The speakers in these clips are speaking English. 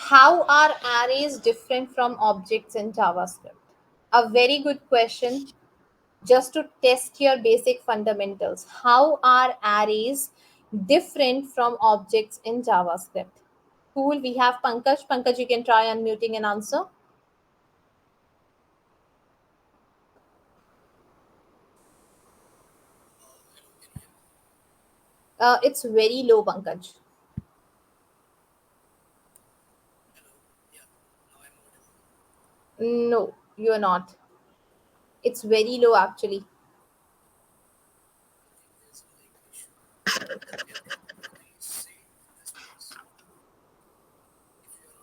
How are arrays different from objects in JavaScript? A very good question, just to test your basic fundamentals. How are arrays different from objects in JavaScript? Cool. We have Pankaj. Pankaj, you can try unmuting and answer. It's very low, Pankaj. No, you're not. It's very low, actually.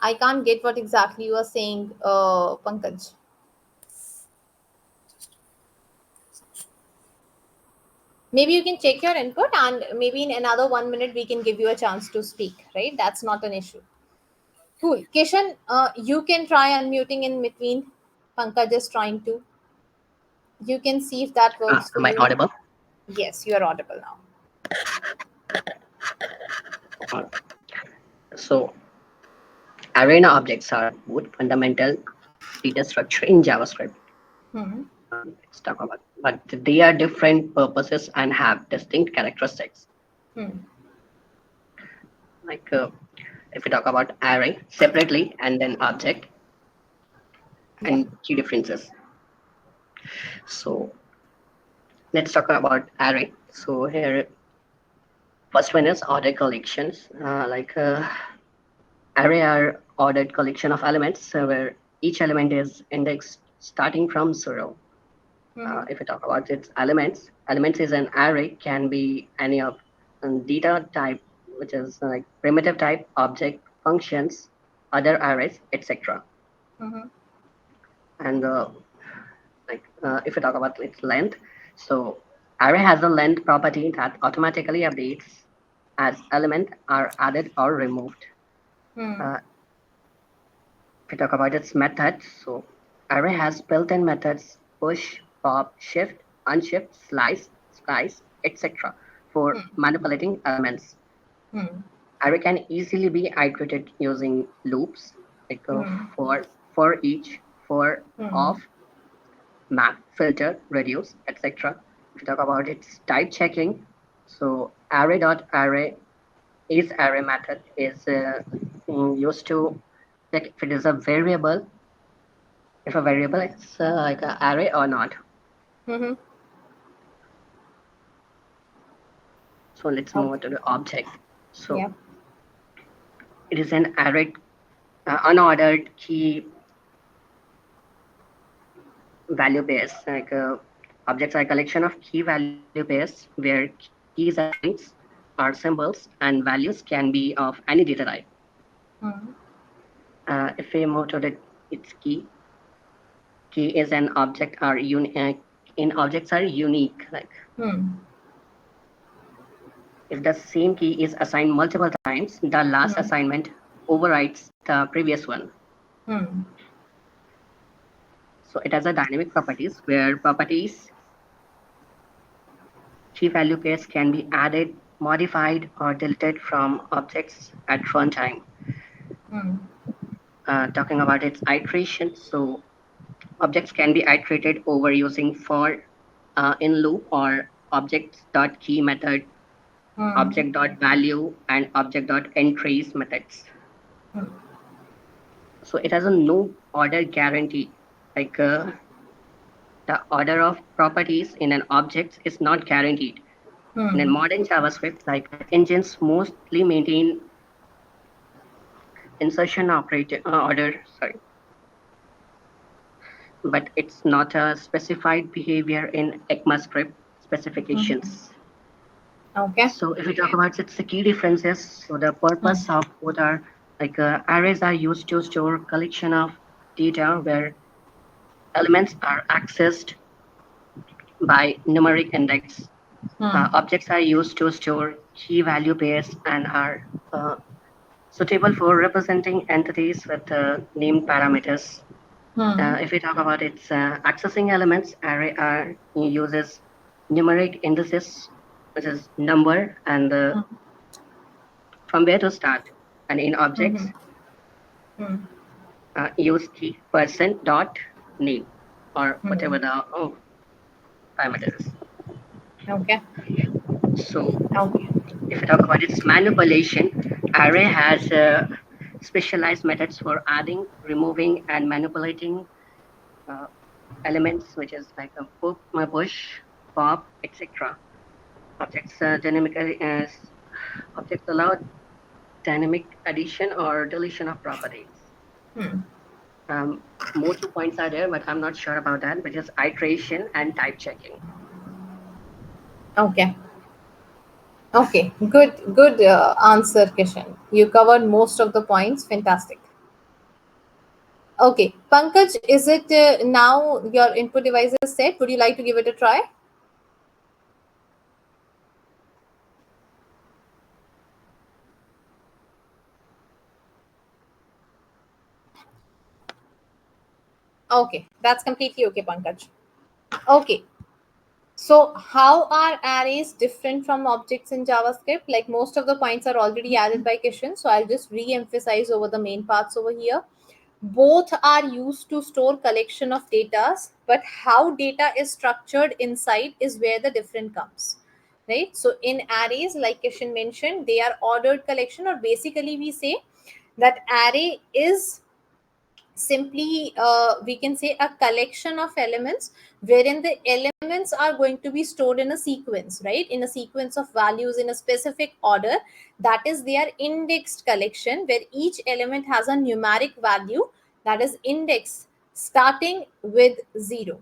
I can't get what exactly you are saying, Pankaj. Maybe you can check your input, and maybe in another 1 minute we can give you a chance to speak, right? That's not an issue. Cool. Kishan, you can try unmuting in between. Pankaj is trying to. You can see if that works for Am I you. audible? Yes, you are audible now. Uh, So, arena objects are both fundamental data structure in JavaScript. Hmm. Let's talk about, but they are different purposes and have distinct characteristics. Hmm. Like if we talk about array separately and then object Yeah. and key differences. So let's talk about array. So here, first one is order collections. Array are ordered collection of elements where each element is indexed starting from zero. Hmm. If we talk about its elements, elements is an array can be any of data type, which is like primitive type, object, functions, other arrays, etc. Hmm. And if we talk about its length, so array has a length property that automatically updates as element are added or removed. Hmm. Uh, if we talk about its methods, so array has built-in methods push, pop, shift, unshift, slice, splice, etc. for Hmm. manipulating elements. Hmm. Array can easily be iterated using loops like Hmm. for each, for Hmm. of, map, filter, reduce, etc. If you talk about its type checking, so array.array is array method is used to check if it is a variable, if a variable is like an array or not. Hmm. So let's move on Okay. to the object. So Yeah. it is an array, unordered key value pairs. Objects are a collection of key value pairs where keys are strings, are symbols, and values can be of any data type. Hmm. If we move to the its key is an object are unique. In objects are unique. Like Hmm. if the same key is assigned multiple times, the last Hmm. assignment overrides the previous one. Hmm. So it has a dynamic properties where properties key value pairs can be added, modified, or deleted from objects at runtime. Hmm. Talking about its iteration, so objects can be iterated over using for in loop or objects.key method, Hmm. object.value, and object.entries methods. Hmm. So it has a no order guarantee. Like the order of properties in an object is not guaranteed. And in Hmm. modern JavaScript, like engines mostly maintain insertion operator order, sorry, but it's not a specified behavior in ECMAScript Hmm. specifications. Okay. So if we talk about its key differences, so the Hmm. purpose of both are like arrays are used to store collection of data where elements are accessed by numeric index. Hmm. Objects are used to store key value pairs and are suitable for representing entities with named parameters. Hmm. If we talk about its accessing elements, array uses numeric indices, which is number and Hmm. from where to start. And in Hmm. objects, Hmm. use the person dot name or Hmm. whatever the parameter is. Okay. So Okay. if we talk about its manipulation, array has specialized methods for adding, removing, and manipulating uh, elements, which is like a push, pop, etc. Objects dynamically as objects allow dynamic addition or deletion of properties. Hmm. Um, More two points are there, but I'm not sure about that, which is iteration and type checking. Okay. Okay. Good. Good answer, Kishan. You covered most of the points. Fantastic. Okay, Pankaj, is it now your input device is set? Would you like to give it a try? Okay, that's completely okay, Pankaj. Okay, so how are arrays different from objects in JavaScript? Like most of the points are already added by Kishan, so I'll just re-emphasize over the main parts over here. Both are used to store collection of data, but how data is structured inside is where the difference comes. Right? So in arrays, like Kishan mentioned, they are ordered collection, or basically we say that array is simply we can say a collection of elements wherein the elements are going to be stored in a sequence, right, in a sequence of values in a specific order. That is their indexed collection, where each element has a numeric value that is indexed starting with 0.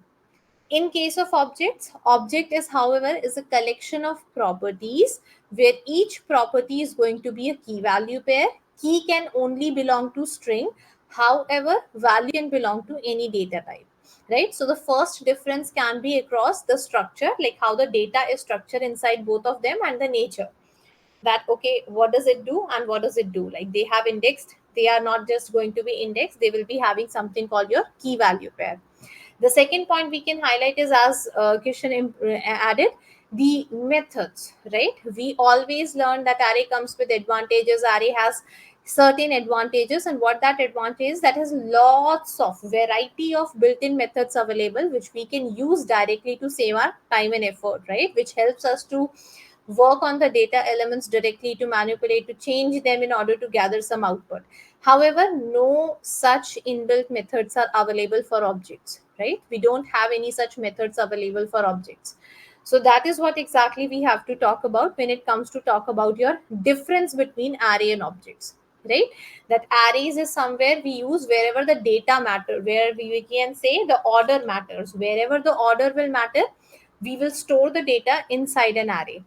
In case of objects, object is however is a collection of properties where each property is going to be a key value pair. Key can only belong to string, however value can belong to any data type, right? So the first difference can be across the structure, like how the data is structured inside both of them, and the nature, that okay, what does it do and what does it do. Like they have indexed, they are not just going to be indexed, they will be having something called your key value pair. The second point we can highlight is, as Kishan added, the methods, right? We always learn that array comes with advantages. Array has certain advantages, and what that advantage is, that has lots of variety of built-in methods available, which we can use directly to save our time and effort, right? Which helps us to work on the data elements directly, to manipulate, to change them in order to gather some output. However, no such inbuilt methods are available for objects, right? We don't have any such methods available for objects. So that is what exactly we have to talk about when it comes to talk about your difference between array and objects, right? That arrays is somewhere we use wherever the data matter, where we can say the order matters. Wherever the order will matter, we will store the data inside an array.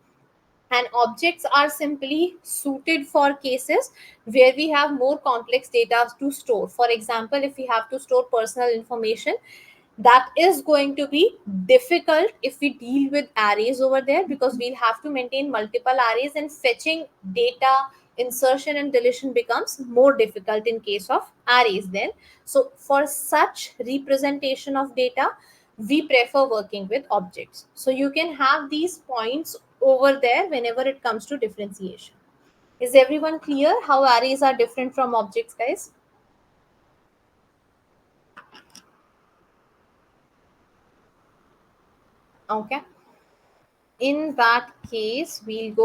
And objects are simply suited for cases where we have more complex data to store. For example, if we have to store personal information, that is going to be difficult if we deal with arrays over there, because we'll have to maintain multiple arrays, and fetching data, insertion and deletion becomes more difficult in case of arrays then. So for such representation of data, we prefer working with objects. So you can have these points over there whenever it comes to differentiation. Is everyone clear how arrays are different from objects, guys? Okay. In that case, we'll go